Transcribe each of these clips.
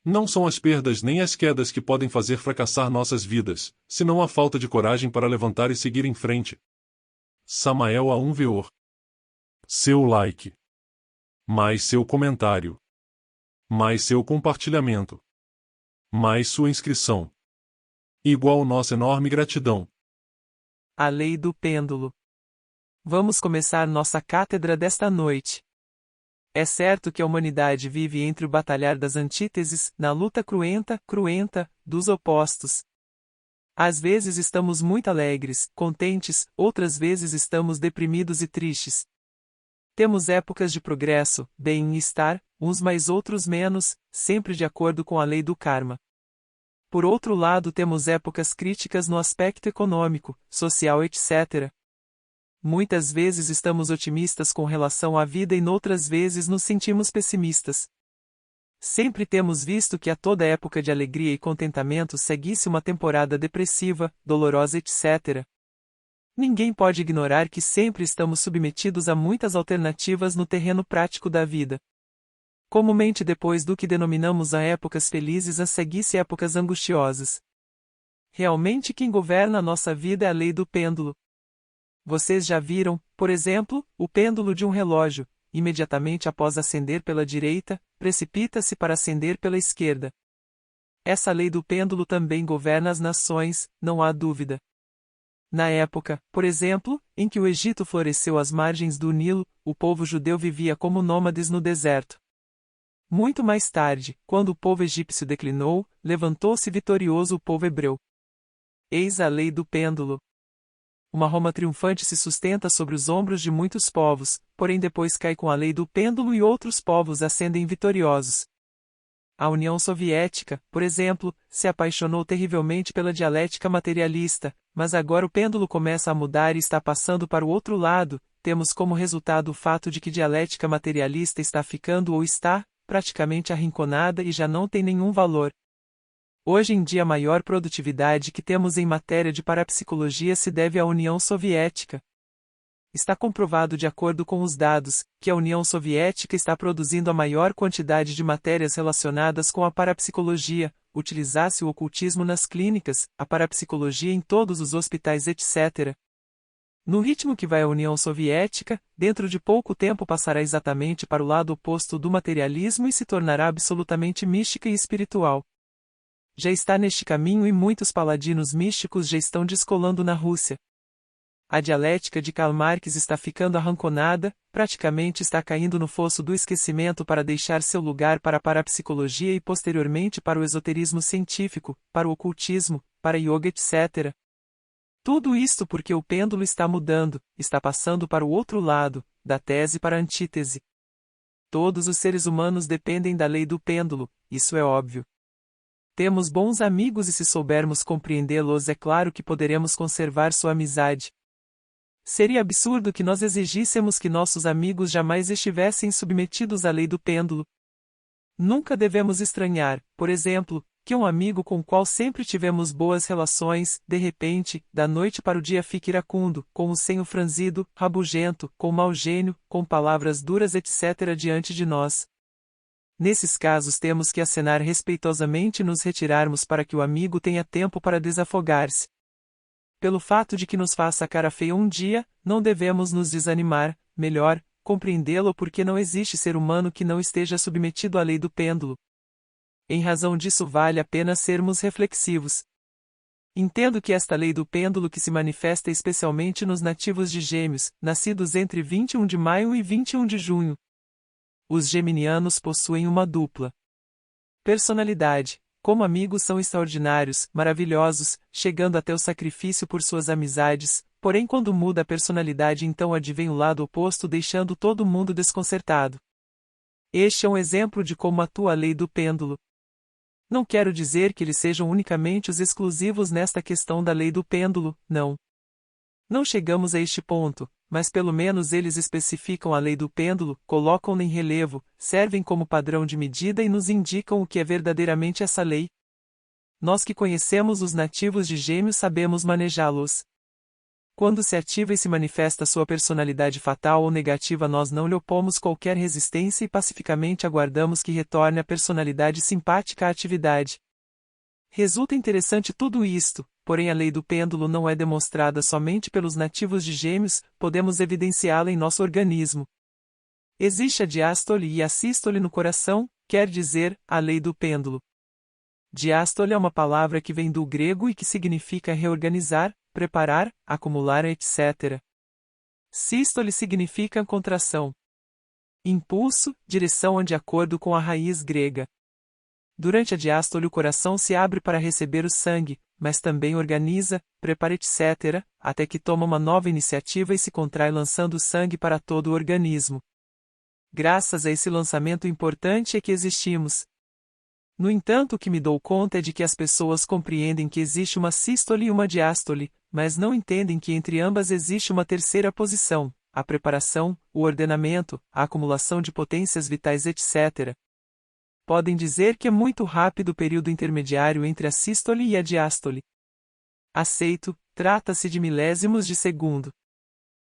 Não são as perdas nem as quedas que podem fazer fracassar nossas vidas, senão a falta de coragem para levantar e seguir em frente. Samael a 1 Veor. Seu like. Mais seu comentário. Mais seu compartilhamento. Mais sua inscrição. Igual nossa enorme gratidão. A lei do pêndulo. Vamos começar nossa cátedra desta noite. É certo que a humanidade vive entre o batalhar das antíteses, na luta cruenta, dos opostos. Às vezes estamos muito alegres, contentes, outras vezes estamos deprimidos e tristes. Temos épocas de progresso, bem-estar, uns mais outros menos, sempre de acordo com a lei do karma. Por outro lado, temos épocas críticas no aspecto econômico, social, etc. Muitas vezes estamos otimistas com relação à vida e noutras vezes nos sentimos pessimistas. Sempre temos visto que a toda época de alegria e contentamento segue-se uma temporada depressiva, dolorosa, etc. Ninguém pode ignorar que sempre estamos submetidos a muitas alternativas no terreno prático da vida. Comumente depois do que denominamos a épocas felizes a seguir-se épocas angustiosas. Realmente quem governa a nossa vida é a lei do pêndulo. Vocês já viram, por exemplo, o pêndulo de um relógio, imediatamente após acender pela direita, precipita-se para acender pela esquerda. Essa lei do pêndulo também governa as nações, não há dúvida. Na época, por exemplo, em que o Egito floresceu às margens do Nilo, o povo judeu vivia como nômades no deserto. Muito mais tarde, quando o povo egípcio declinou, levantou-se vitorioso o povo hebreu. Eis a lei do pêndulo. Uma Roma triunfante se sustenta sobre os ombros de muitos povos, porém depois cai com a lei do pêndulo e outros povos ascendem vitoriosos. A União Soviética, por exemplo, se apaixonou terrivelmente pela dialética materialista, mas agora o pêndulo começa a mudar e está passando para o outro lado. Temos como resultado o fato de que dialética materialista está ficando ou está, praticamente arrinconada e já não tem nenhum valor. Hoje em dia a maior produtividade que temos em matéria de parapsicologia se deve à União Soviética. Está comprovado de acordo com os dados, que a União Soviética está produzindo a maior quantidade de matérias relacionadas com a parapsicologia, utilizasse o ocultismo nas clínicas, a parapsicologia em todos os hospitais, etc. No ritmo que vai a União Soviética, dentro de pouco tempo passará exatamente para o lado oposto do materialismo e se tornará absolutamente mística e espiritual. Já está neste caminho e muitos paladinos místicos já estão descolando na Rússia. A dialética de Karl Marx está ficando arranconada, praticamente está caindo no fosso do esquecimento para deixar seu lugar para a parapsicologia e posteriormente para o esoterismo científico, para o ocultismo, para yoga, etc. Tudo isto porque o pêndulo está mudando, está passando para o outro lado, da tese para a antítese. Todos os seres humanos dependem da lei do pêndulo, isso é óbvio. Temos bons amigos e se soubermos compreendê-los é claro que poderemos conservar sua amizade. Seria absurdo que nós exigíssemos que nossos amigos jamais estivessem submetidos à lei do pêndulo. Nunca devemos estranhar, por exemplo, que um amigo com o qual sempre tivemos boas relações, de repente, da noite para o dia fique iracundo, com o senho franzido, rabugento, com mau gênio, com palavras duras, etc. diante de nós. Nesses casos temos que acenar respeitosamente e nos retirarmos para que o amigo tenha tempo para desafogar-se. Pelo fato de que nos faça cara feia um dia, não devemos nos desanimar, melhor, compreendê-lo porque não existe ser humano que não esteja submetido à lei do pêndulo. Em razão disso vale a pena sermos reflexivos. Entendo que esta lei do pêndulo que se manifesta especialmente nos nativos de Gêmeos, nascidos entre 21 de maio e 21 de junho. Os geminianos possuem uma dupla personalidade. Como amigos são extraordinários, maravilhosos, chegando até o sacrifício por suas amizades, porém quando muda a personalidade então advém o lado oposto deixando todo mundo desconcertado. Este é um exemplo de como atua a lei do pêndulo. Não quero dizer que eles sejam unicamente os exclusivos nesta questão da lei do pêndulo, não. Não chegamos a este ponto, mas pelo menos eles especificam a lei do pêndulo, colocam-na em relevo, servem como padrão de medida e nos indicam o que é verdadeiramente essa lei. Nós que conhecemos os nativos de Gêmeos sabemos manejá-los. Quando se ativa e se manifesta sua personalidade fatal ou negativa, nós não lhe opomos qualquer resistência e pacificamente aguardamos que retorne a personalidade simpática à atividade. Resulta interessante tudo isto, porém a lei do pêndulo não é demonstrada somente pelos nativos de Gêmeos, podemos evidenciá-la em nosso organismo. Existe a diástole e a sístole no coração, quer dizer, a lei do pêndulo. Diástole é uma palavra que vem do grego e que significa reorganizar, preparar, acumular, etc. Sístole significa contração. Impulso, direção de acordo com a raiz grega. Durante a diástole o coração se abre para receber o sangue, mas também organiza, prepara, etc., até que toma uma nova iniciativa e se contrai lançando o sangue para todo o organismo. Graças a esse lançamento importante é que existimos. No entanto, o que me dou conta é de que as pessoas compreendem que existe uma sístole e uma diástole, mas não entendem que entre ambas existe uma terceira posição, a preparação, o ordenamento, a acumulação de potências vitais, etc. Podem dizer que é muito rápido o período intermediário entre a sístole e a diástole. Aceito, trata-se de milésimos de segundo.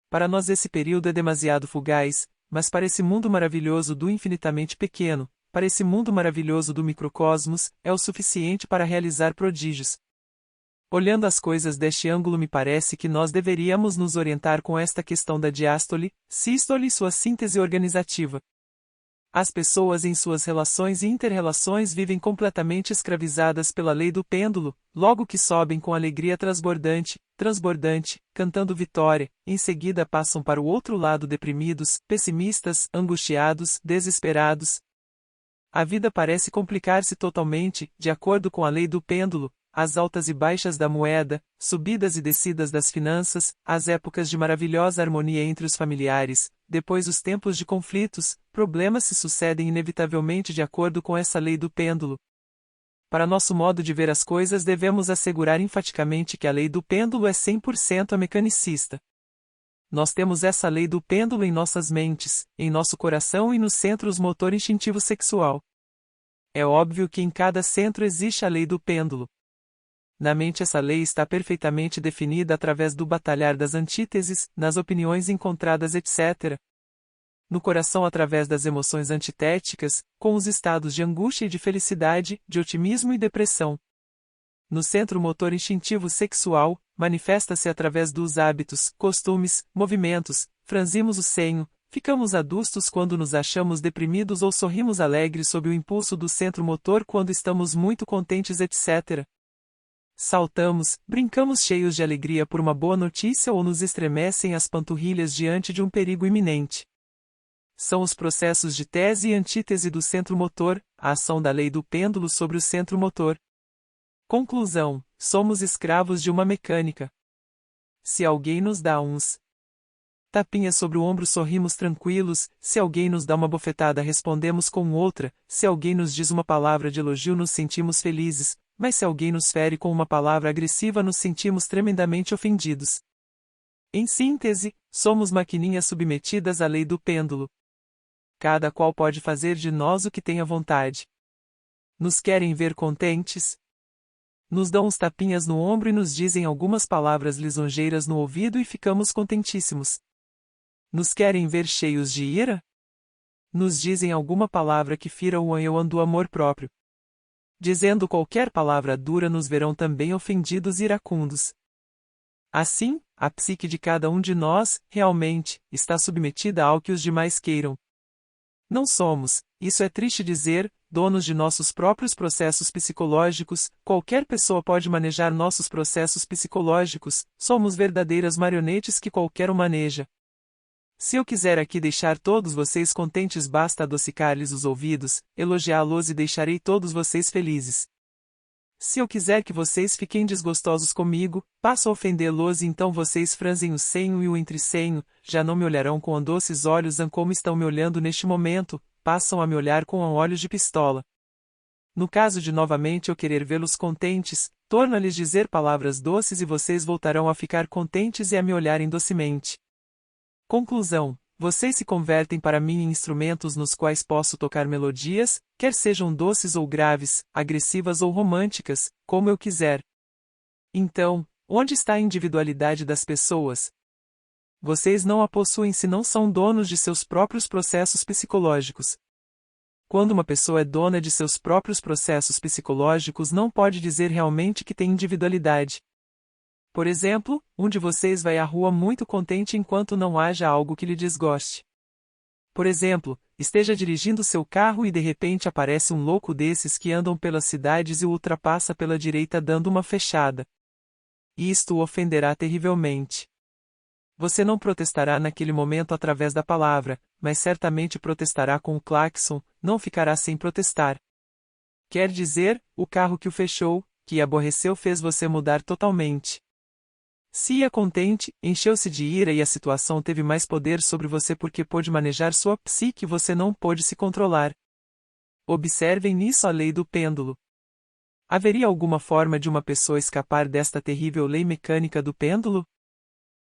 Para nós esse período é demasiado fugaz, mas para esse mundo maravilhoso do infinitamente pequeno, para esse mundo maravilhoso do microcosmos, é o suficiente para realizar prodígios. Olhando as coisas deste ângulo, me parece que nós deveríamos nos orientar com esta questão da diástole, sístole e sua síntese organizativa. As pessoas em suas relações e inter-relações vivem completamente escravizadas pela lei do pêndulo, logo que sobem com alegria transbordante, cantando vitória, em seguida passam para o outro lado deprimidos, pessimistas, angustiados, desesperados. A vida parece complicar-se totalmente, de acordo com a lei do pêndulo, as altas e baixas da moeda, subidas e descidas das finanças, as épocas de maravilhosa harmonia entre os familiares, depois os tempos de conflitos, problemas se sucedem inevitavelmente de acordo com essa lei do pêndulo. Para nosso modo de ver as coisas, devemos assegurar enfaticamente que a lei do pêndulo é 100% mecanicista. Nós temos essa lei do pêndulo em nossas mentes, em nosso coração e nos centros motor instintivo sexual. É óbvio que em cada centro existe a lei do pêndulo. Na mente essa lei está perfeitamente definida através do batalhar das antíteses, nas opiniões encontradas, etc. No coração através das emoções antitéticas, com os estados de angústia e de felicidade, de otimismo e depressão. No centro motor instintivo sexual, manifesta-se através dos hábitos, costumes, movimentos, franzimos o senho, ficamos adustos quando nos achamos deprimidos ou sorrimos alegres sob o impulso do centro motor quando estamos muito contentes, etc. Saltamos, brincamos cheios de alegria por uma boa notícia ou nos estremecem as panturrilhas diante de um perigo iminente. São os processos de tese e antítese do centro motor, a ação da lei do pêndulo sobre o centro motor. Conclusão: somos escravos de uma mecânica. Se alguém nos dá uns tapinhas sobre o ombro, sorrimos tranquilos, se alguém nos dá uma bofetada, respondemos com outra, se alguém nos diz uma palavra de elogio, nos sentimos felizes, mas se alguém nos fere com uma palavra agressiva, nos sentimos tremendamente ofendidos. Em síntese, somos maquininhas submetidas à lei do pêndulo. Cada qual pode fazer de nós o que tem à vontade. Nos querem ver contentes? Nos dão uns tapinhas no ombro e nos dizem algumas palavras lisonjeiras no ouvido e ficamos contentíssimos. Nos querem ver cheios de ira? Nos dizem alguma palavra que fira o ânimo do amor próprio. Dizendo qualquer palavra dura, nos verão também ofendidos e iracundos. Assim, a psique de cada um de nós, realmente, está submetida ao que os demais queiram. Não somos, isso é triste dizer, donos de nossos próprios processos psicológicos, qualquer pessoa pode manejar nossos processos psicológicos, somos verdadeiras marionetes que qualquer um maneja. Se eu quiser aqui deixar todos vocês contentes, basta adocicar-lhes os ouvidos, elogiá-los e deixarei todos vocês felizes. Se eu quiser que vocês fiquem desgostosos comigo, passo a ofendê-los e então vocês franzem o senho e o entrecenho, já não me olharão com doces olhos como estão me olhando neste momento, passam a me olhar com olhos de pistola. No caso de novamente eu querer vê-los contentes, torno a lhes dizer palavras doces e vocês voltarão a ficar contentes e a me olharem docemente. Conclusão: vocês se convertem para mim em instrumentos nos quais posso tocar melodias, quer sejam doces ou graves, agressivas ou românticas, como eu quiser. Então, onde está a individualidade das pessoas? Vocês não a possuem se não são donos de seus próprios processos psicológicos. Quando uma pessoa é dona de seus próprios processos psicológicos, não pode dizer realmente que tem individualidade. Por exemplo, um de vocês vai à rua muito contente enquanto não haja algo que lhe desgoste. Por exemplo, esteja dirigindo seu carro e de repente aparece um louco desses que andam pelas cidades e o ultrapassa pela direita dando uma fechada. Isto o ofenderá terrivelmente. Você não protestará naquele momento através da palavra, mas certamente protestará com o claxon, não ficará sem protestar. Quer dizer, o carro que o fechou, que aborreceu fez você mudar totalmente. Se ia contente, encheu-se de ira e a situação teve mais poder sobre você porque pôde manejar sua psique e você não pôde se controlar. Observem nisso a lei do pêndulo. Haveria alguma forma de uma pessoa escapar desta terrível lei mecânica do pêndulo?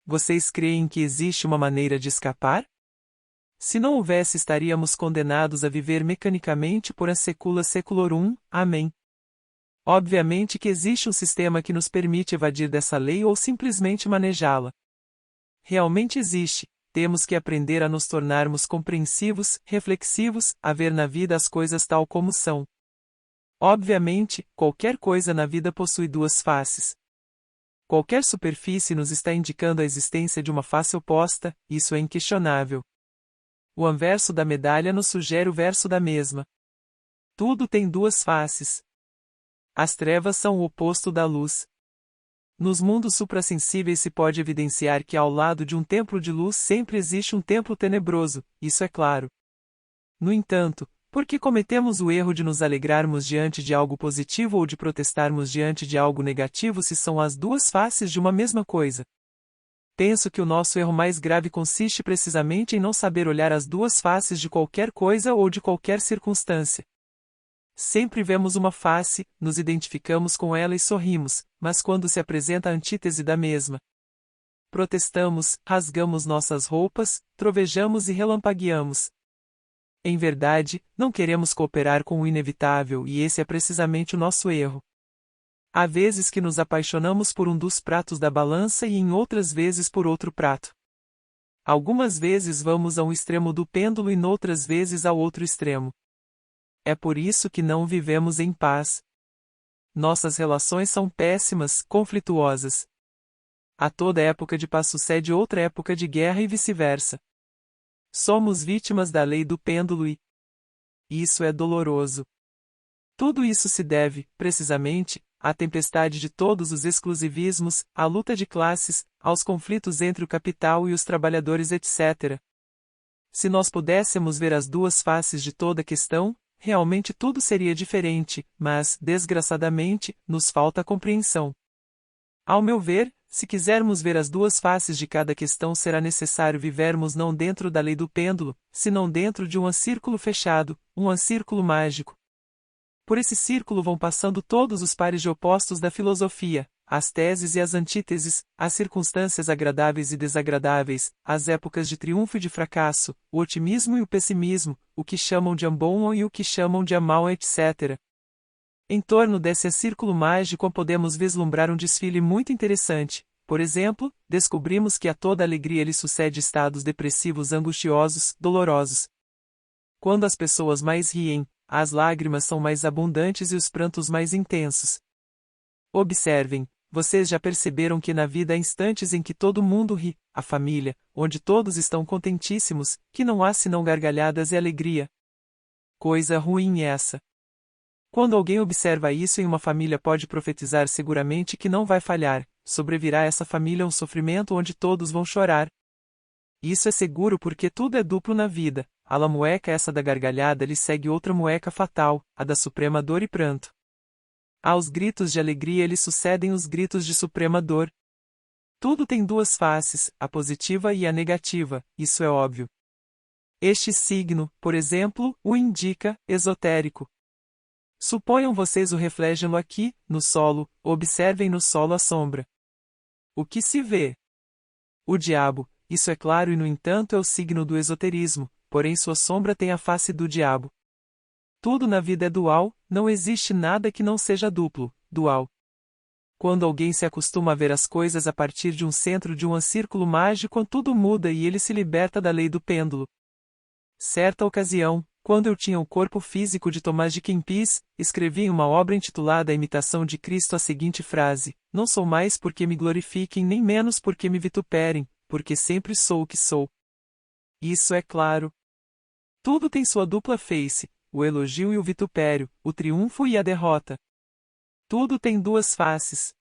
Vocês creem que existe uma maneira de escapar? Se não houvesse, estaríamos condenados a viver mecanicamente por a secula seculorum. Amém. Obviamente que existe um sistema que nos permite evadir dessa lei ou simplesmente manejá-la. Realmente existe, temos que aprender a nos tornarmos compreensivos, reflexivos, a ver na vida as coisas tal como são. Obviamente, qualquer coisa na vida possui duas faces. Qualquer superfície nos está indicando a existência de uma face oposta, isso é inquestionável. O anverso da medalha nos sugere o verso da mesma. Tudo tem duas faces. As trevas são o oposto da luz. Nos mundos suprassensíveis se pode evidenciar que ao lado de um templo de luz sempre existe um templo tenebroso, isso é claro. No entanto, por que cometemos o erro de nos alegrarmos diante de algo positivo ou de protestarmos diante de algo negativo se são as duas faces de uma mesma coisa? Penso que o nosso erro mais grave consiste precisamente em não saber olhar as duas faces de qualquer coisa ou de qualquer circunstância. Sempre vemos uma face, nos identificamos com ela e sorrimos, mas quando se apresenta a antítese da mesma, protestamos, rasgamos nossas roupas, trovejamos e relampagueamos. Em verdade, não queremos cooperar com o inevitável e esse é precisamente o nosso erro. Há vezes que nos apaixonamos por um dos pratos da balança e em outras vezes por outro prato. Algumas vezes vamos a um extremo do pêndulo e noutras vezes ao outro extremo. É por isso que não vivemos em paz. Nossas relações são péssimas, conflituosas. A toda época de paz sucede outra época de guerra e vice-versa. Somos vítimas da lei do pêndulo e isso é doloroso. Tudo isso se deve, precisamente, à tempestade de todos os exclusivismos, à luta de classes, aos conflitos entre o capital e os trabalhadores, etc. Se nós pudéssemos ver as duas faces de toda a questão, realmente tudo seria diferente, mas, desgraçadamente, nos falta compreensão. Ao meu ver, se quisermos ver as duas faces de cada questão, será necessário vivermos não dentro da lei do pêndulo, senão dentro de um círculo fechado, um círculo mágico. Por esse círculo vão passando todos os pares de opostos da filosofia, as teses e as antíteses, as circunstâncias agradáveis e desagradáveis, as épocas de triunfo e de fracasso, o otimismo e o pessimismo, o que chamam de bom e o que chamam de mal, etc. Em torno desse círculo mágico podemos vislumbrar um desfile muito interessante. Por exemplo, descobrimos que a toda alegria lhe sucede estados depressivos angustiosos, dolorosos. Quando as pessoas mais riem, as lágrimas são mais abundantes e os prantos mais intensos. Observem, vocês já perceberam que na vida há instantes em que todo mundo ri, a família, onde todos estão contentíssimos, que não há senão gargalhadas e alegria. Coisa ruim essa. Quando alguém observa isso em uma família pode profetizar seguramente que não vai falhar, sobrevirá a essa família um sofrimento onde todos vão chorar. Isso é seguro porque tudo é duplo na vida, a la mueca essa da gargalhada lhe segue outra mueca fatal, a da suprema dor e pranto. Aos gritos de alegria lhe sucedem os gritos de suprema dor. Tudo tem duas faces, a positiva e a negativa, isso é óbvio. Este signo, por exemplo, o indica, esotérico. Suponham vocês o reflégio aqui, no solo, observem no solo a sombra. O que se vê? O diabo, isso é claro e no entanto é o signo do esoterismo, porém sua sombra tem a face do diabo. Tudo na vida é dual, não existe nada que não seja duplo, dual. Quando alguém se acostuma a ver as coisas a partir de um centro de um círculo mágico, tudo muda e ele se liberta da lei do pêndulo. Certa ocasião, quando eu tinha o corpo físico de Tomás de Kempis, escrevi em uma obra intitulada A Imitação de Cristo a seguinte frase: não sou mais porque me glorifiquem nem menos porque me vituperem, porque sempre sou o que sou. Isso é claro. Tudo tem sua dupla face, o elogio e o vitupério, o triunfo e a derrota. Tudo tem duas faces.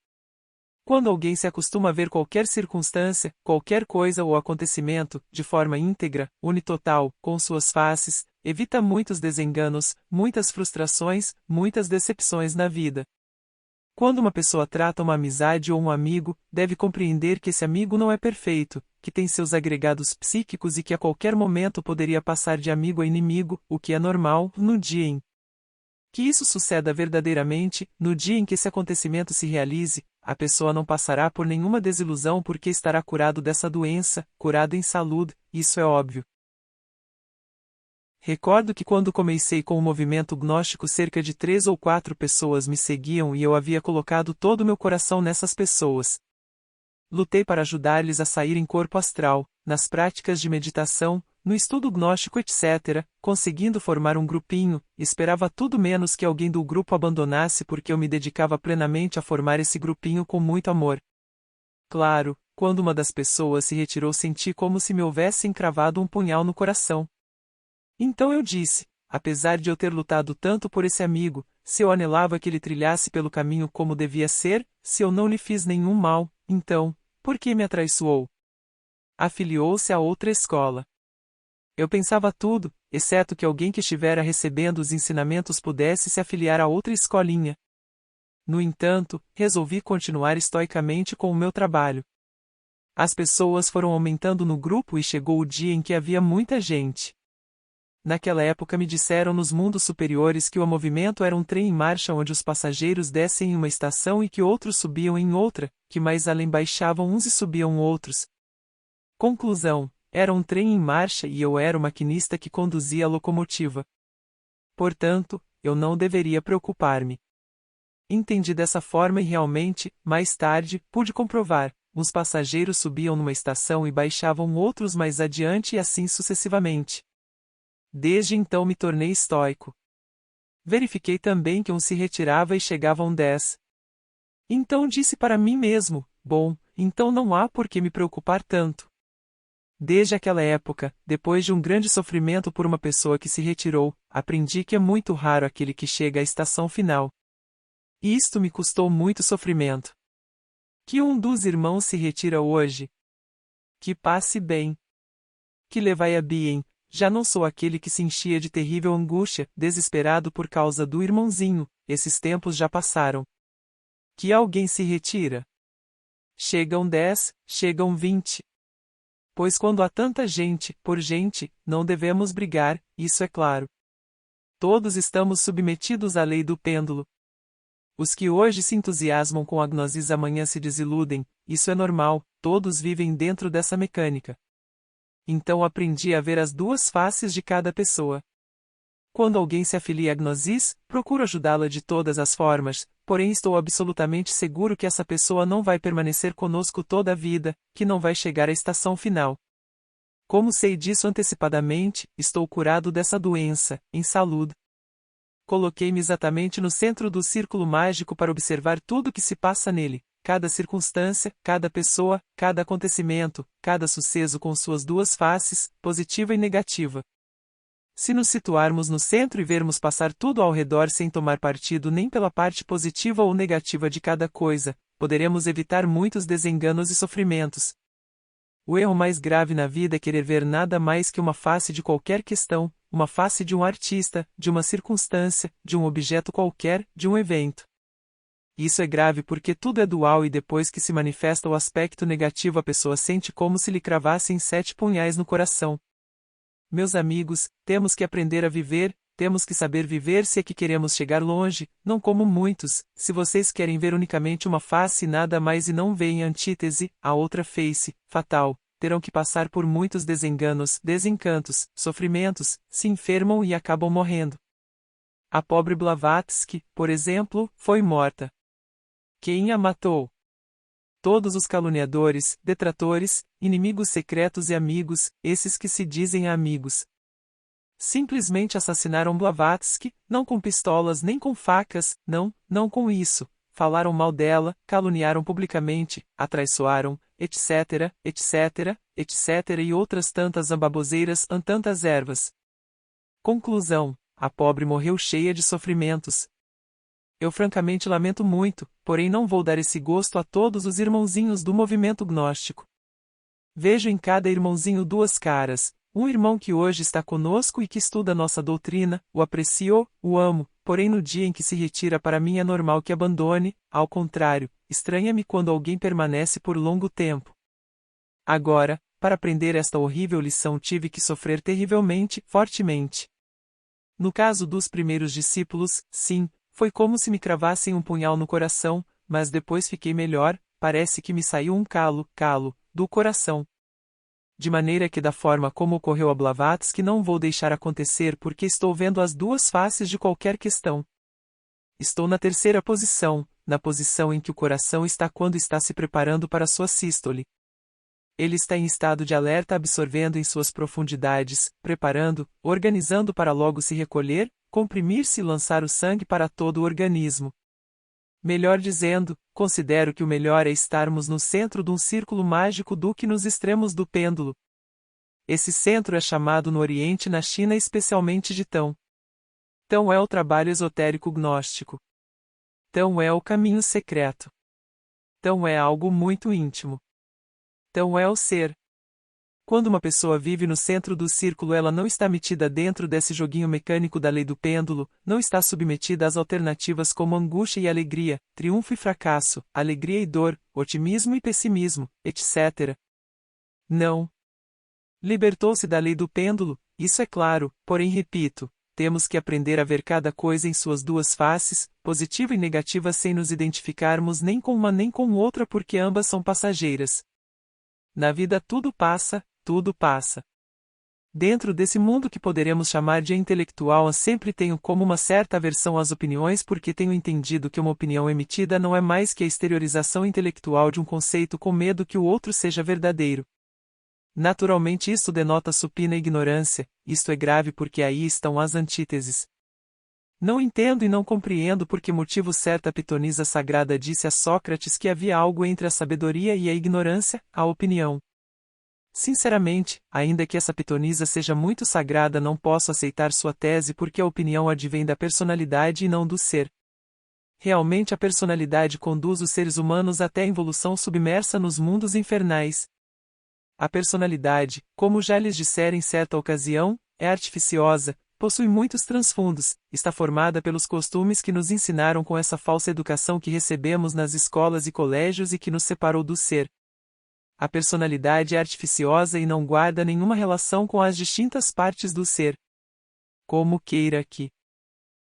Quando alguém se acostuma a ver qualquer circunstância, qualquer coisa ou acontecimento, de forma íntegra, unitotal, com suas faces, evita muitos desenganos, muitas frustrações, muitas decepções na vida. Quando uma pessoa trata uma amizade ou um amigo, deve compreender que esse amigo não é perfeito, que tem seus agregados psíquicos e que a qualquer momento poderia passar de amigo a inimigo, o que é normal, no dia em que isso suceda verdadeiramente, no dia em que esse acontecimento se realize, a pessoa não passará por nenhuma desilusão porque estará curado dessa doença, curado em saúde, isso é óbvio. Recordo que quando comecei com o movimento gnóstico cerca de 3 ou 4 pessoas me seguiam e eu havia colocado todo o meu coração nessas pessoas. Lutei para ajudar-lhes a sair em corpo astral, nas práticas de meditação, no estudo gnóstico etc., conseguindo formar um grupinho, esperava tudo menos que alguém do grupo abandonasse porque eu me dedicava plenamente a formar esse grupinho com muito amor. Claro, quando uma das pessoas se retirou senti como se me houvesse encravado um punhal no coração. Então eu disse, apesar de eu ter lutado tanto por esse amigo, se eu anelava que ele trilhasse pelo caminho como devia ser, se eu não lhe fiz nenhum mal, então, por que me atraiçoou? Afiliou-se a outra escola. Eu pensava tudo, exceto que alguém que estivera recebendo os ensinamentos pudesse se afiliar a outra escolinha. No entanto, resolvi continuar estoicamente com o meu trabalho. As pessoas foram aumentando no grupo e chegou o dia em que havia muita gente. Naquela época me disseram nos mundos superiores que o movimento era um trem em marcha onde os passageiros descem em uma estação e que outros subiam em outra, que mais além baixavam uns e subiam outros. Conclusão: era um trem em marcha e eu era o maquinista que conduzia a locomotiva. Portanto, eu não deveria preocupar-me. Entendi dessa forma e realmente, mais tarde, pude comprovar. Os passageiros subiam numa estação e baixavam outros mais adiante e assim sucessivamente. Desde então me tornei estoico. Verifiquei também que um se retirava e chegavam 10. Então disse para mim mesmo, bom, então não há por que me preocupar tanto. Desde aquela época, depois de um grande sofrimento por uma pessoa que se retirou, aprendi que é muito raro aquele que chega à estação final. E isto me custou muito sofrimento. Que um dos irmãos se retira hoje. Que passe bem. Que levai a bien. Já não sou aquele que se enchia de terrível angústia, desesperado por causa do irmãozinho, esses tempos já passaram. Que alguém se retira. Chegam 10, chegam 20. Pois quando há tanta gente, por gente, não devemos brigar, isso é claro. Todos estamos submetidos à lei do pêndulo. Os que hoje se entusiasmam com a gnosis amanhã se desiludem, isso é normal, todos vivem dentro dessa mecânica. Então aprendi a ver as duas faces de cada pessoa. Quando alguém se afilia à gnosis, procuro ajudá-la de todas as formas, porém estou absolutamente seguro que essa pessoa não vai permanecer conosco toda a vida, que não vai chegar à estação final. Como sei disso antecipadamente, estou curado dessa doença, em saúde. Coloquei-me exatamente no centro do círculo mágico para observar tudo o que se passa nele. Cada circunstância, cada pessoa, cada acontecimento, cada sucesso com suas duas faces, positiva e negativa. Se nos situarmos no centro e vermos passar tudo ao redor sem tomar partido nem pela parte positiva ou negativa de cada coisa, poderemos evitar muitos desenganos e sofrimentos. O erro mais grave na vida é querer ver nada mais que uma face de qualquer questão, uma face de um artista, de uma circunstância, de um objeto qualquer, de um evento. Isso é grave porque tudo é dual e depois que se manifesta o aspecto negativo a pessoa sente como se lhe cravassem 7 punhais no coração. Meus amigos, temos que aprender a viver, temos que saber viver se é que queremos chegar longe, não como muitos, se vocês querem ver unicamente uma face e nada mais e não veem a antítese, a outra face, fatal, terão que passar por muitos desenganos, desencantos, sofrimentos, se enfermam e acabam morrendo. A pobre Blavatsky, por exemplo, foi morta. Quem a matou? Todos os caluniadores, detratores, inimigos secretos e amigos, esses que se dizem amigos. Simplesmente assassinaram Blavatsky, não com pistolas nem com facas, não com isso. Falaram mal dela, caluniaram publicamente, a traiçoaram, etc, etc, etc e outras tantas baboseiras, tantas ervas. Conclusão: a pobre morreu cheia de sofrimentos. Eu francamente lamento muito, porém não vou dar esse gosto a todos os irmãozinhos do movimento gnóstico. Vejo em cada irmãozinho duas caras, um irmão que hoje está conosco e que estuda nossa doutrina, o aprecio, o amo, porém no dia em que se retira para mim é normal que abandone, ao contrário, estranha-me quando alguém permanece por longo tempo. Agora, para aprender esta horrível lição tive que sofrer terrivelmente, fortemente. No caso dos primeiros discípulos, sim, foi como se me cravassem um punhal no coração, mas depois fiquei melhor, parece que me saiu um calo, do coração. De maneira que da forma como ocorreu a Blavatsky não vou deixar acontecer porque estou vendo as duas faces de qualquer questão. Estou na terceira posição, na posição em que o coração está quando está se preparando para sua sístole. Ele está em estado de alerta absorvendo em suas profundidades, preparando, organizando para logo se recolher, comprimir-se e lançar o sangue para todo o organismo. Melhor dizendo, considero que o melhor é estarmos no centro de um círculo mágico do que nos extremos do pêndulo. Esse centro é chamado no Oriente e na China especialmente de Tão. Tão é o trabalho esotérico gnóstico. Tão é o caminho secreto. Tão é algo muito íntimo. Tão é o ser. Quando uma pessoa vive no centro do círculo, ela não está metida dentro desse joguinho mecânico da lei do pêndulo, não está submetida às alternativas como angústia e alegria, triunfo e fracasso, alegria e dor, otimismo e pessimismo, etc. Não. Libertou-se da lei do pêndulo, isso é claro, porém repito, temos que aprender a ver cada coisa em suas duas faces, positiva e negativa sem nos identificarmos nem com uma nem com outra porque ambas são passageiras. Na vida tudo passa, tudo passa. Dentro desse mundo que poderemos chamar de intelectual, eu sempre tenho como uma certa aversão às opiniões porque tenho entendido que uma opinião emitida não é mais que a exteriorização intelectual de um conceito com medo que o outro seja verdadeiro. Naturalmente isto denota supina ignorância, isto é grave porque aí estão as antíteses. Não entendo e não compreendo por que motivo certa pitonisa sagrada disse a Sócrates que havia algo entre a sabedoria e a ignorância, a opinião. Sinceramente, ainda que essa pitonisa seja muito sagrada, não posso aceitar sua tese porque a opinião advém da personalidade e não do ser. Realmente a personalidade conduz os seres humanos até a involução submersa nos mundos infernais. A personalidade, como já lhes dissera em certa ocasião, é artificiosa, possui muitos transfundos, está formada pelos costumes que nos ensinaram com essa falsa educação que recebemos nas escolas e colégios e que nos separou do ser. A personalidade é artificiosa e não guarda nenhuma relação com as distintas partes do ser. Como queira que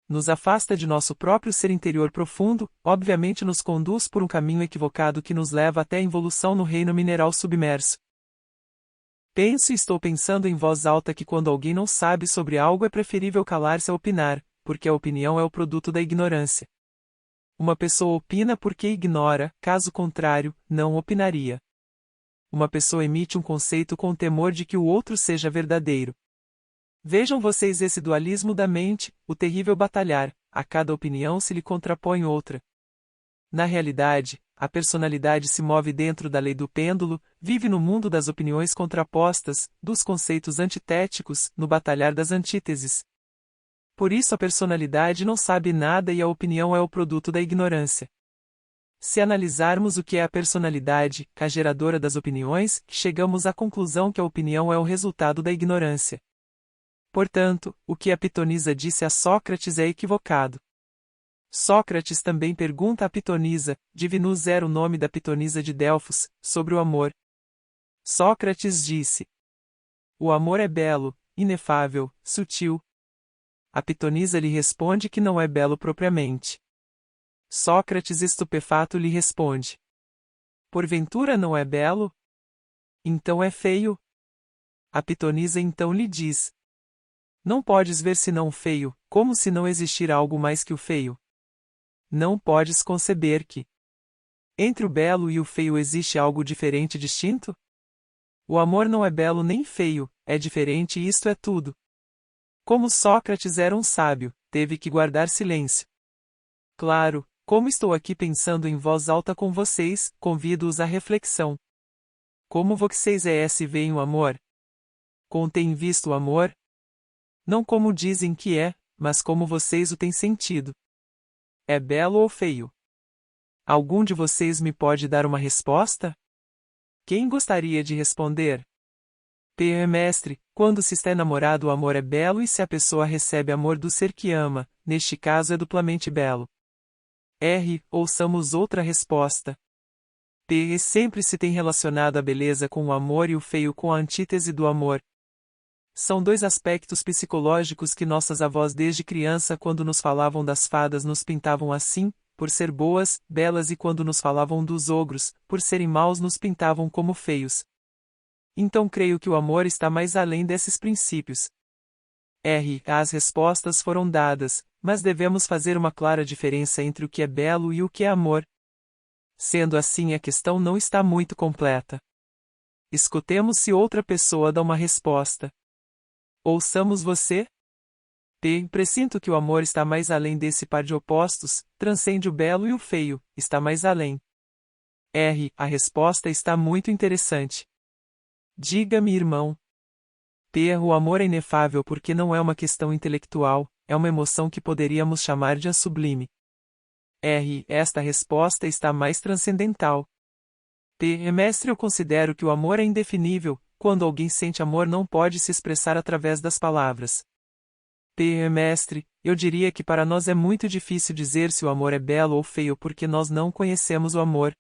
nos afasta de nosso próprio ser interior profundo, obviamente nos conduz por um caminho equivocado que nos leva até a involução no reino mineral submerso. Penso e estou pensando em voz alta que quando alguém não sabe sobre algo é preferível calar-se a opinar, porque a opinião é o produto da ignorância. Uma pessoa opina porque ignora, caso contrário, não opinaria. Uma pessoa emite um conceito com o temor de que o outro seja verdadeiro. Vejam vocês esse dualismo da mente, o terrível batalhar, a cada opinião se lhe contrapõe outra. Na realidade, a personalidade se move dentro da lei do pêndulo, vive no mundo das opiniões contrapostas, dos conceitos antitéticos, no batalhar das antíteses. Por isso a personalidade não sabe nada e a opinião é o produto da ignorância. Se analisarmos o que é a personalidade, a geradora das opiniões, chegamos à conclusão que a opinião é o resultado da ignorância. Portanto, o que a pitonisa disse a Sócrates é equivocado. Sócrates também pergunta a pitonisa, Divinus era o nome da pitonisa de Delfos, sobre o amor. Sócrates disse: o amor é belo, inefável, sutil. A pitonisa lhe responde que não é belo propriamente. Sócrates estupefato lhe responde: porventura não é belo? Então é feio? A pitonisa então lhe diz: não podes ver senão o feio, como se não existir algo mais que o feio. Não podes conceber que Entre o belo e o feio existe algo diferente e distinto? O amor não é belo nem feio, é diferente e isto é tudo. Como Sócrates era um sábio, teve que guardar silêncio. Claro, como estou aqui pensando em voz alta com vocês, convido-os à reflexão. Como vocês veem o amor? Como têm visto o amor? Não como dizem que é, mas como vocês o têm sentido. É belo ou feio? Algum de vocês me pode dar uma resposta? Quem gostaria de responder? Mestre, quando se está enamorado o amor é belo e se a pessoa recebe amor do ser que ama, neste caso é duplamente belo. Ouçamos outra resposta. Sempre se tem relacionado a beleza com o amor e o feio com a antítese do amor. São dois aspectos psicológicos que nossas avós desde criança quando nos falavam das fadas nos pintavam assim, por ser boas, belas e quando nos falavam dos ogros, por serem maus nos pintavam como feios. Então creio que o amor está mais além desses princípios. As respostas foram dadas, mas devemos fazer uma clara diferença entre o que é belo e o que é amor. Sendo assim, a questão não está muito completa. Escutemos se outra pessoa dá uma resposta. Ouçamos você? Presinto que o amor está mais além desse par de opostos, transcende o belo e o feio, está mais além. A resposta está muito interessante. Diga-me, irmão. O amor é inefável porque não é uma questão intelectual, é uma emoção que poderíamos chamar de a sublime. Esta resposta está mais transcendental. Mestre, eu considero que o amor é indefinível, quando alguém sente amor não pode se expressar através das palavras. Mestre, eu diria que para nós é muito difícil dizer se o amor é belo ou feio porque nós não conhecemos o amor.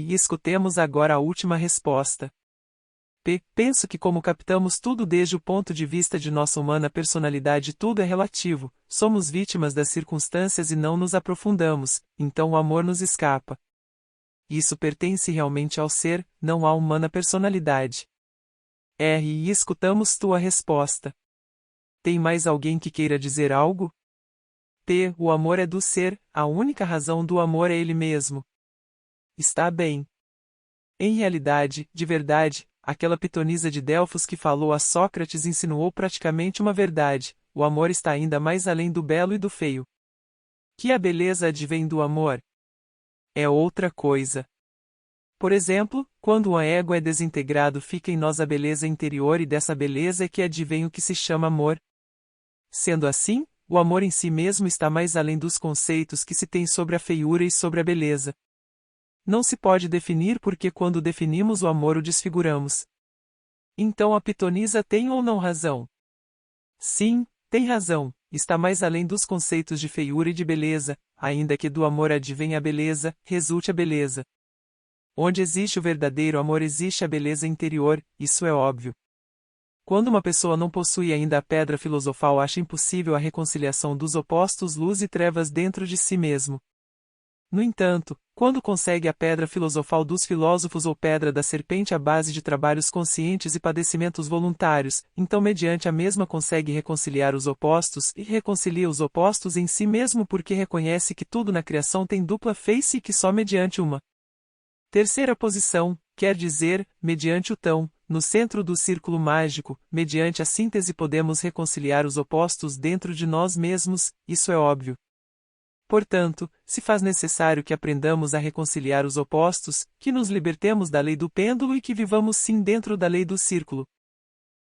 Escutemos agora a última resposta. Penso que como captamos tudo desde o ponto de vista de nossa humana personalidade tudo é relativo, somos vítimas das circunstâncias e não nos aprofundamos, então o amor nos escapa. Isso pertence realmente ao ser, não à humana personalidade. E escutamos tua resposta. Tem mais alguém que queira dizer algo? O amor é do ser, a única razão do amor é ele mesmo. Está bem. Em realidade, de verdade, aquela pitonisa de Delfos que falou a Sócrates insinuou praticamente uma verdade, o amor está ainda mais além do belo e do feio. Que a beleza advém do amor? É outra coisa. Por exemplo, quando um ego é desintegrado fica em nós a beleza interior e dessa beleza é que advém o que se chama amor. Sendo assim, o amor em si mesmo está mais além dos conceitos que se tem sobre a feiura e sobre a beleza. Não se pode definir porque quando definimos o amor o desfiguramos. Então a pitonisa tem ou não razão? Sim, tem razão, está mais além dos conceitos de feiura e de beleza, ainda que do amor advenha a beleza, resulte a beleza. Onde existe o verdadeiro amor existe a beleza interior, isso é óbvio. Quando uma pessoa não possui ainda a pedra filosofal acha impossível a reconciliação dos opostos luz e trevas dentro de si mesmo. No entanto, quando consegue a pedra filosofal dos filósofos ou pedra da serpente à base de trabalhos conscientes e padecimentos voluntários, então mediante a mesma consegue reconciliar os opostos e reconcilia os opostos em si mesmo porque reconhece que tudo na criação tem dupla face e que só mediante uma terceira posição, quer dizer, mediante o tão, no centro do círculo mágico, mediante a síntese podemos reconciliar os opostos dentro de nós mesmos, isso é óbvio. Portanto, se faz necessário que aprendamos a reconciliar os opostos, que nos libertemos da lei do pêndulo e que vivamos sim dentro da lei do círculo.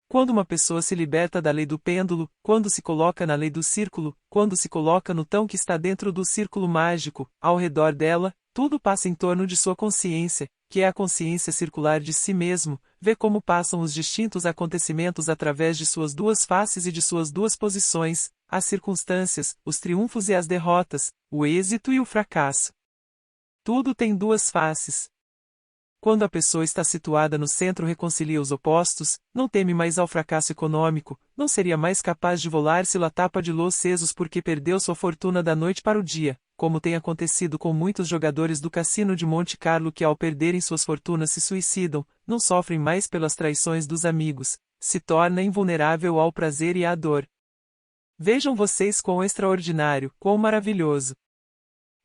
Quando uma pessoa se liberta da lei do pêndulo, quando se coloca na lei do círculo, quando se coloca no tão que está dentro do círculo mágico, ao redor dela, tudo passa em torno de sua consciência, que é a consciência circular de si mesmo, vê como passam os distintos acontecimentos através de suas duas faces e de suas duas posições, as circunstâncias, os triunfos e as derrotas, o êxito e o fracasso. Tudo tem duas faces. Quando a pessoa está situada no centro reconcilia os opostos, não teme mais ao fracasso econômico, não seria mais capaz de volar se la tapa de los sesos porque perdeu sua fortuna da noite para o dia, como tem acontecido com muitos jogadores do cassino de Monte Carlo que ao perderem suas fortunas se suicidam, não sofrem mais pelas traições dos amigos, se torna invulnerável ao prazer e à dor. Vejam vocês quão extraordinário, quão maravilhoso.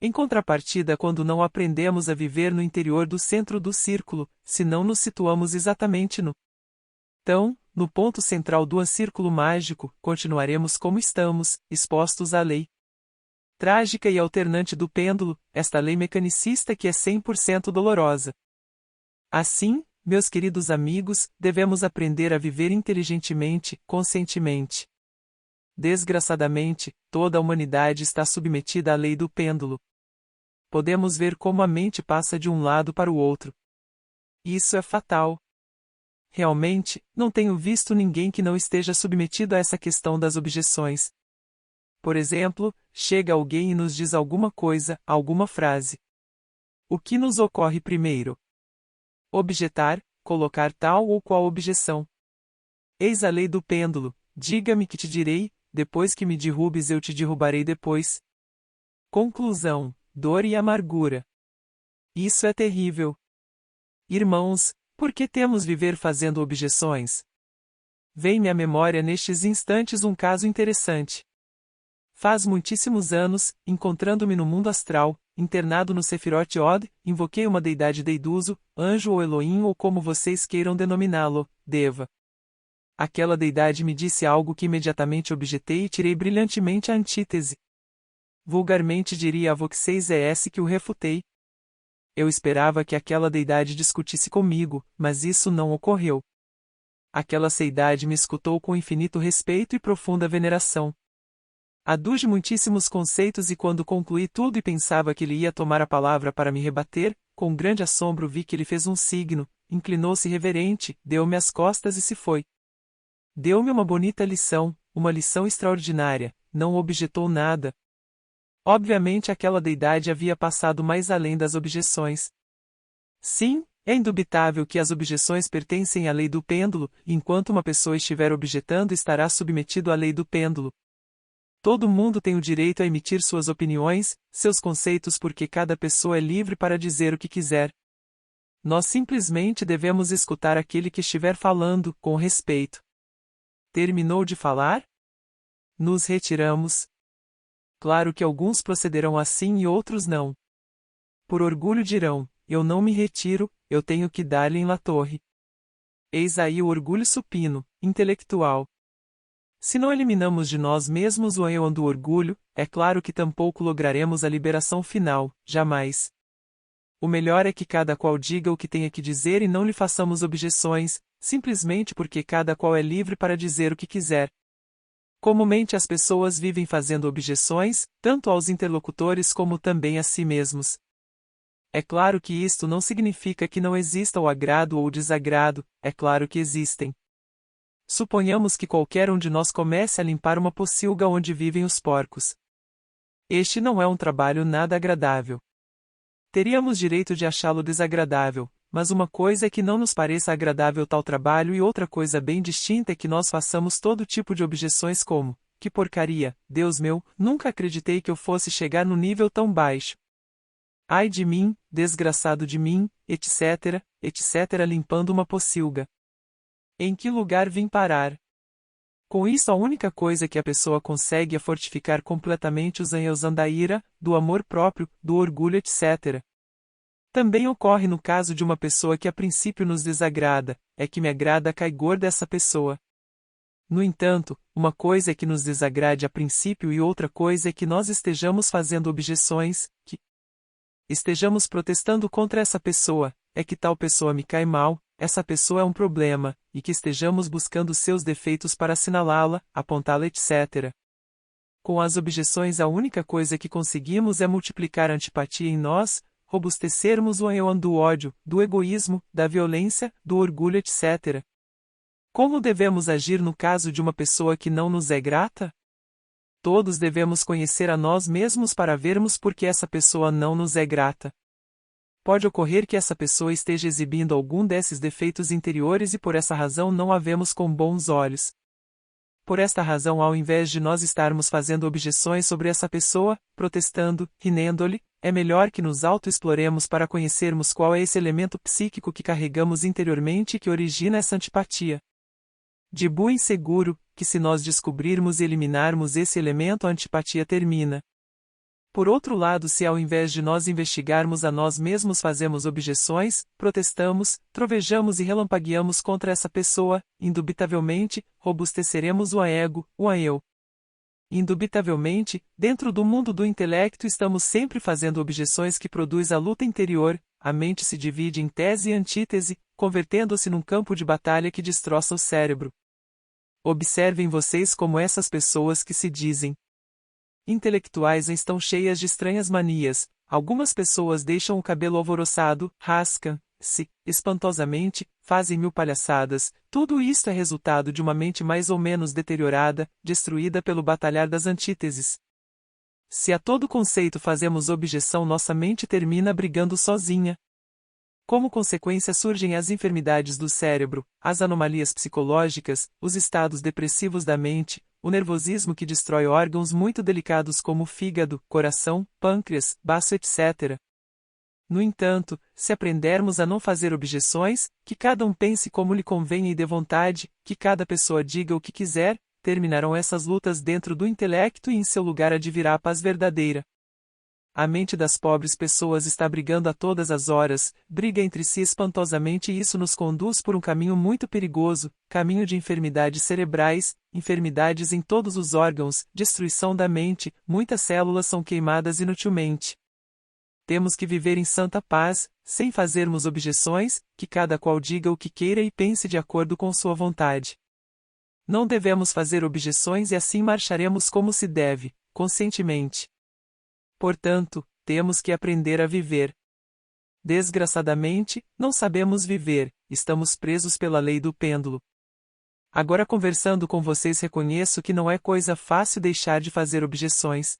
Em contrapartida, quando não aprendemos a viver no interior do centro do círculo, se não nos situamos exatamente no ponto central do círculo mágico, continuaremos como estamos, expostos à lei trágica e alternante do pêndulo, esta lei mecanicista que é 100% dolorosa. Assim, meus queridos amigos, devemos aprender a viver inteligentemente, conscientemente. Desgraçadamente, toda a humanidade está submetida à lei do pêndulo. Podemos ver como a mente passa de um lado para o outro. Isso é fatal. Realmente, não tenho visto ninguém que não esteja submetido a essa questão das objeções. Por exemplo, chega alguém e nos diz alguma coisa, alguma frase. O que nos ocorre primeiro? Objetar, colocar tal ou qual objeção. Eis a lei do pêndulo, diga-me que te direi, depois que me derrubes eu te derrubarei depois. Conclusão, dor e amargura. Isso é terrível. Irmãos, por que temos viver fazendo objeções? Vem-me à memória nestes instantes um caso interessante. Faz muitíssimos anos, encontrando-me no mundo astral, internado no Sephiroth Od, invoquei uma deidade deiduso, anjo ou Elohim ou como vocês queiram denominá-lo, Deva. Aquela deidade me disse algo que imediatamente objetei e tirei brilhantemente a antítese. Vulgarmente diria a vocês que o refutei. Eu esperava que aquela deidade discutisse comigo, mas isso não ocorreu. Aquela deidade me escutou com infinito respeito e profunda veneração. Aduje muitíssimos conceitos e quando concluí tudo e pensava que ele ia tomar a palavra para me rebater, com grande assombro vi que ele fez um signo, inclinou-se reverente, deu-me as costas e se foi. Deu-me uma bonita lição, uma lição extraordinária, não objetou nada. Obviamente aquela deidade havia passado mais além das objeções. Sim, é indubitável que as objeções pertencem à lei do pêndulo, e enquanto uma pessoa estiver objetando estará submetido à lei do pêndulo. Todo mundo tem o direito a emitir suas opiniões, seus conceitos porque cada pessoa é livre para dizer o que quiser. Nós simplesmente devemos escutar aquele que estiver falando, com respeito. Terminou de falar? Nos retiramos. Claro que alguns procederão assim e outros não. Por orgulho dirão, eu não me retiro, eu tenho que dar-lhe em la torre. Eis aí o orgulho supino, intelectual. Se não eliminamos de nós mesmos o eu do orgulho, é claro que tampouco lograremos a liberação final, jamais. O melhor é que cada qual diga o que tenha que dizer e não lhe façamos objeções, simplesmente porque cada qual é livre para dizer o que quiser. Comumente as pessoas vivem fazendo objeções, tanto aos interlocutores como também a si mesmos. É claro que isto não significa que não exista o agrado ou o desagrado, é claro que existem. Suponhamos que qualquer um de nós comece a limpar uma pocilga onde vivem os porcos. Este não é um trabalho nada agradável. Teríamos direito de achá-lo desagradável, mas uma coisa é que não nos pareça agradável tal trabalho e outra coisa bem distinta é que nós façamos todo tipo de objeções como, que porcaria, Deus meu, nunca acreditei que eu fosse chegar no nível tão baixo. Ai de mim, desgraçado de mim, etc., etc. limpando uma pocilga. Em que lugar vim parar? Com isso a única coisa que a pessoa consegue é fortificar completamente os anhos da ira, do amor próprio, do orgulho etc. Também ocorre no caso de uma pessoa que a princípio nos desagrada, é que me agrada cai gorda essa pessoa. No entanto, uma coisa é que nos desagrade a princípio e outra coisa é que nós estejamos fazendo objeções, que estejamos protestando contra essa pessoa, é que tal pessoa me cai mal, essa pessoa é um problema, e que estejamos buscando seus defeitos para assinalá-la, apontá-la etc. Com as objeções a única coisa que conseguimos é multiplicar a antipatia em nós, robustecermos o eu do ódio, do egoísmo, da violência, do orgulho etc. Como devemos agir no caso de uma pessoa que não nos é grata? Todos devemos conhecer a nós mesmos para vermos por que essa pessoa não nos é grata. Pode ocorrer que essa pessoa esteja exibindo algum desses defeitos interiores e por essa razão não a vemos com bons olhos. Por esta razão, ao invés de nós estarmos fazendo objeções sobre essa pessoa, protestando, rinendo-lhe, é melhor que nos auto-exploremos para conhecermos qual é esse elemento psíquico que carregamos interiormente e que origina essa antipatia. De bem seguro, que se nós descobrirmos e eliminarmos esse elemento a antipatia termina. Por outro lado, se ao invés de nós investigarmos a nós mesmos fazemos objeções, protestamos, trovejamos e relampagueamos contra essa pessoa, indubitavelmente, robusteceremos o ego, o eu. Indubitavelmente, dentro do mundo do intelecto estamos sempre fazendo objeções que produz a luta interior, a mente se divide em tese e antítese, convertendo-se num campo de batalha que destroça o cérebro. Observem vocês como essas pessoas que se dizem intelectuais estão cheias de estranhas manias. Algumas pessoas deixam o cabelo alvoroçado, rascam-se, espantosamente, fazem mil palhaçadas. Tudo isto é resultado de uma mente mais ou menos deteriorada, destruída pelo batalhar das antíteses. Se a todo conceito fazemos objeção, nossa mente termina brigando sozinha. Como consequência surgem as enfermidades do cérebro, as anomalias psicológicas, os estados depressivos da mente, o nervosismo que destrói órgãos muito delicados como fígado, coração, pâncreas, baço, etc. No entanto, se aprendermos a não fazer objeções, que cada um pense como lhe convenha e dê vontade, que cada pessoa diga o que quiser, terminarão essas lutas dentro do intelecto e em seu lugar advirá a paz verdadeira. A mente das pobres pessoas está brigando a todas as horas, briga entre si espantosamente e isso nos conduz por um caminho muito perigoso, caminho de enfermidades cerebrais, enfermidades em todos os órgãos, destruição da mente, muitas células são queimadas inutilmente. Temos que viver em santa paz, sem fazermos objeções, que cada qual diga o que queira e pense de acordo com sua vontade. Não devemos fazer objeções e assim marcharemos como se deve, conscientemente. Portanto, temos que aprender a viver. Desgraçadamente, não sabemos viver, estamos presos pela lei do pêndulo. Agora conversando com vocês reconheço que não é coisa fácil deixar de fazer objeções.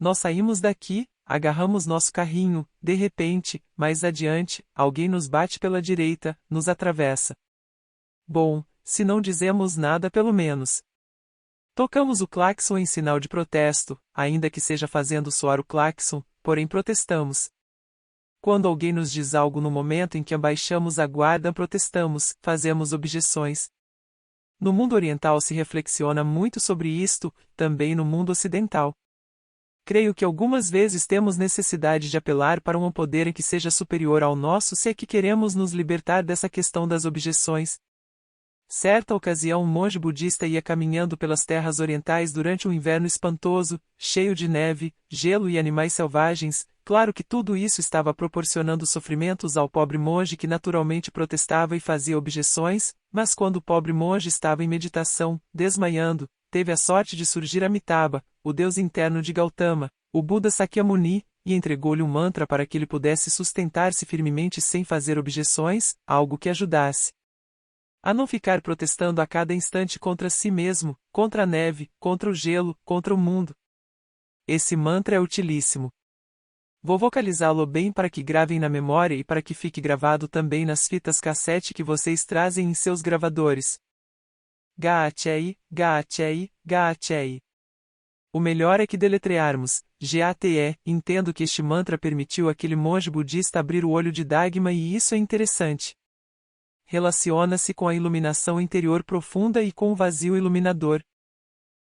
Nós saímos daqui, agarramos nosso carrinho, de repente, mais adiante, alguém nos bate pela direita, nos atravessa. Bom, se não dizemos nada pelo menos. Tocamos o claxon em sinal de protesto, ainda que seja fazendo soar o claxon, porém protestamos. Quando alguém nos diz algo no momento em que abaixamos a guarda, protestamos, fazemos objeções. No mundo oriental se reflexiona muito sobre isto, também no mundo ocidental. Creio que algumas vezes temos necessidade de apelar para um poder em que seja superior ao nosso se é que queremos nos libertar dessa questão das objeções. Certa ocasião um monge budista ia caminhando pelas terras orientais durante um inverno espantoso, cheio de neve, gelo e animais selvagens. Claro que tudo isso estava proporcionando sofrimentos ao pobre monge que naturalmente protestava e fazia objeções, mas quando o pobre monge estava em meditação, desmaiando, teve a sorte de surgir Amitabha, o deus interno de Gautama, o Buda Sakyamuni, e entregou-lhe um mantra para que ele pudesse sustentar-se firmemente sem fazer objeções, algo que ajudasse a não ficar protestando a cada instante contra si mesmo, contra a neve, contra o gelo, contra o mundo. Esse mantra é utilíssimo. Vou vocalizá-lo bem para que gravem na memória e para que fique gravado também nas fitas cassete que vocês trazem em seus gravadores. Gaachei, Gaachei, Gaachei. O melhor é que deletrearmos, GATE, entendo que este mantra permitiu àquele monge budista abrir o olho de Dagma e isso é interessante. Relaciona-se com a iluminação interior profunda e com o vazio iluminador.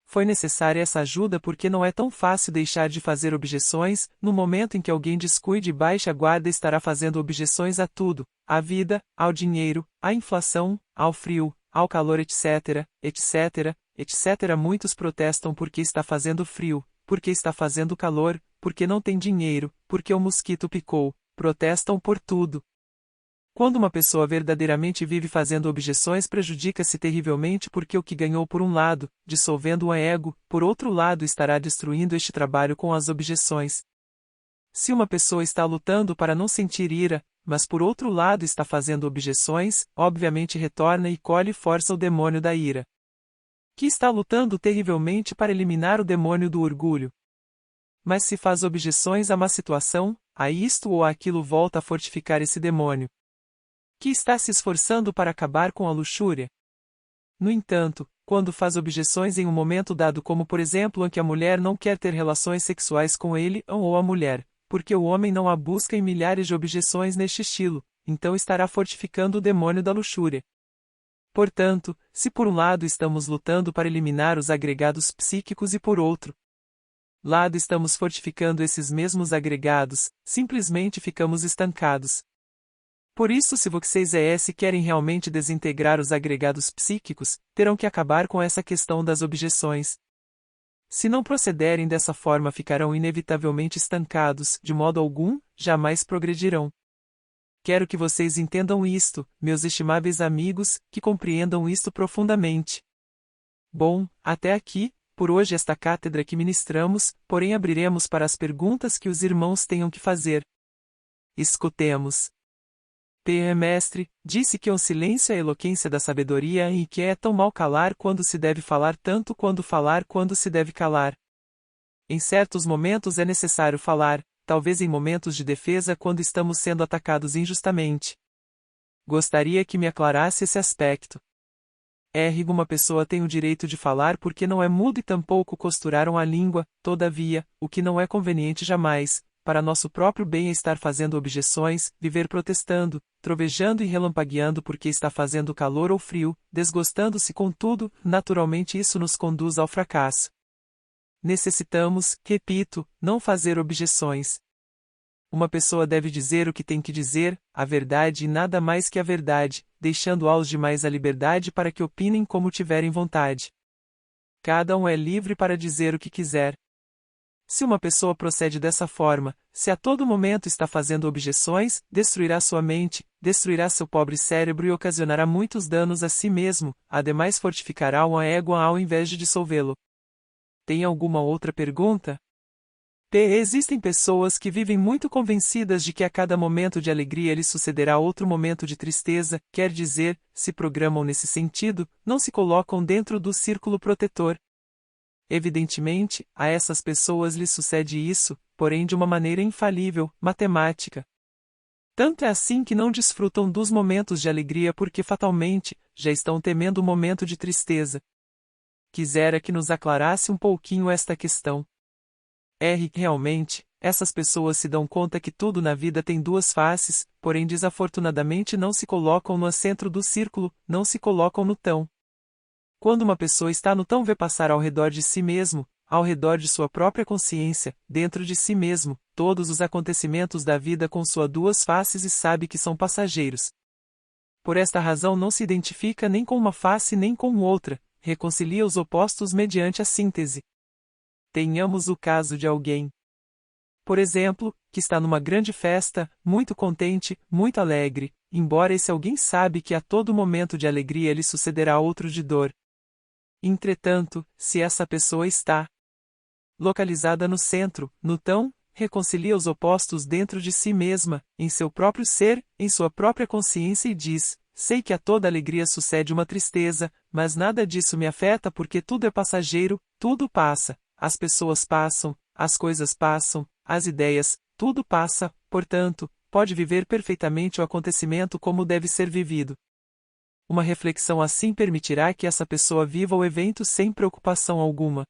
Foi necessária essa ajuda porque não é tão fácil deixar de fazer objeções, no momento em que alguém descuide e baixe a guarda estará fazendo objeções a tudo, à vida, ao dinheiro, à inflação, ao frio, ao calor etc, etc, etc. Muitos protestam porque está fazendo frio, porque está fazendo calor, porque não tem dinheiro, porque o mosquito picou, protestam por tudo. Quando uma pessoa verdadeiramente vive fazendo objeções prejudica-se terrivelmente porque o que ganhou por um lado, dissolvendo o ego, por outro lado estará destruindo este trabalho com as objeções. Se uma pessoa está lutando para não sentir ira, mas por outro lado está fazendo objeções, obviamente retorna e colhe força o demônio da ira. Que está lutando terrivelmente para eliminar o demônio do orgulho. Mas se faz objeções a uma situação, a isto ou aquilo volta a fortificar esse demônio. Que está se esforçando para acabar com a luxúria. No entanto, quando faz objeções em um momento dado como por exemplo em que a mulher não quer ter relações sexuais com ele ou a mulher, porque o homem não a busca em milhares de objeções neste estilo, então estará fortificando o demônio da luxúria. Portanto, se por um lado estamos lutando para eliminar os agregados psíquicos e por outro lado estamos fortificando esses mesmos agregados, simplesmente ficamos estancados. Por isso, se vocês querem realmente desintegrar os agregados psíquicos, terão que acabar com essa questão das objeções. Se não procederem dessa forma, ficarão inevitavelmente estancados, de modo algum, jamais progredirão. Quero que vocês entendam isto, meus estimáveis amigos, que compreendam isto profundamente. Bom, até aqui, por hoje esta cátedra que ministramos, porém abriremos para as perguntas que os irmãos tenham que fazer. Escutemos. Mestre, disse que o silêncio é a eloquência da sabedoria e que é tão mal calar quando se deve falar tanto quanto falar quando se deve calar. Em certos momentos é necessário falar, talvez em momentos de defesa quando estamos sendo atacados injustamente. Gostaria que me aclarasse esse aspecto. Uma pessoa tem o direito de falar porque não é mudo e tampouco costuraram a língua, todavia, o que não é conveniente jamais, para nosso próprio bem é estar fazendo objeções, viver protestando, trovejando e relampagueando porque está fazendo calor ou frio, desgostando-se com tudo, naturalmente isso nos conduz ao fracasso. Necessitamos, repito, não fazer objeções. Uma pessoa deve dizer o que tem que dizer, a verdade e nada mais que a verdade, deixando aos demais a liberdade para que opinem como tiverem vontade. Cada um é livre para dizer o que quiser. Se uma pessoa procede dessa forma, se a todo momento está fazendo objeções, destruirá sua mente, destruirá seu pobre cérebro e ocasionará muitos danos a si mesmo, ademais fortificará uma égua ao invés de dissolvê-lo. Tem alguma outra pergunta? Existem pessoas que vivem muito convencidas de que a cada momento de alegria lhes sucederá outro momento de tristeza, quer dizer, se programam nesse sentido, não se colocam dentro do círculo protetor. Evidentemente, a essas pessoas lhes sucede isso, porém de uma maneira infalível, matemática. Tanto é assim que não desfrutam dos momentos de alegria porque fatalmente, já estão temendo o momento de tristeza. Quisera que nos aclarasse um pouquinho esta questão. Realmente, essas pessoas se dão conta que tudo na vida tem duas faces, porém desafortunadamente não se colocam no centro do círculo, não se colocam no tão. Quando uma pessoa está no tão, vê passar ao redor de si mesmo, ao redor de sua própria consciência, dentro de si mesmo, todos os acontecimentos da vida com suas duas faces e sabe que são passageiros. Por esta razão não se identifica nem com uma face nem com outra, reconcilia os opostos mediante a síntese. Tenhamos o caso de alguém, por exemplo, que está numa grande festa, muito contente, muito alegre, embora esse alguém sabe que a todo momento de alegria lhe sucederá outro de dor. Entretanto, se essa pessoa está localizada no centro, no tão, reconcilia os opostos dentro de si mesma, em seu próprio ser, em sua própria consciência e diz: sei que a toda alegria sucede uma tristeza, mas nada disso me afeta porque tudo é passageiro, tudo passa, as pessoas passam, as coisas passam, as ideias, tudo passa, portanto, pode viver perfeitamente o acontecimento como deve ser vivido. Uma reflexão assim permitirá que essa pessoa viva o evento sem preocupação alguma.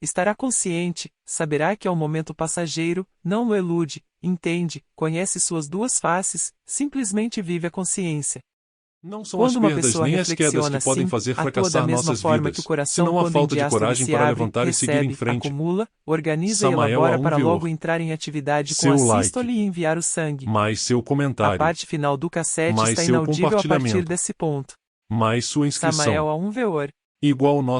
Estará consciente, saberá que é um momento passageiro, não o elude, entende, conhece suas duas faces, simplesmente vive a consciência. Não são as perdas nem as quedas que podem fazer fracassar nossas vidas, senão a falta de coragem para levantar e seguir em frente. Acumula, organiza Samael e elabora A1 para Veor. logo entrar em atividade com Seu a like. sístole e enviar o sangue. Mais seu A comentário, parte final do cassete mais está seu inaudível a partir compartilhamento, desse ponto. mais sua inscrição, Samael A1 Veor. igual nota.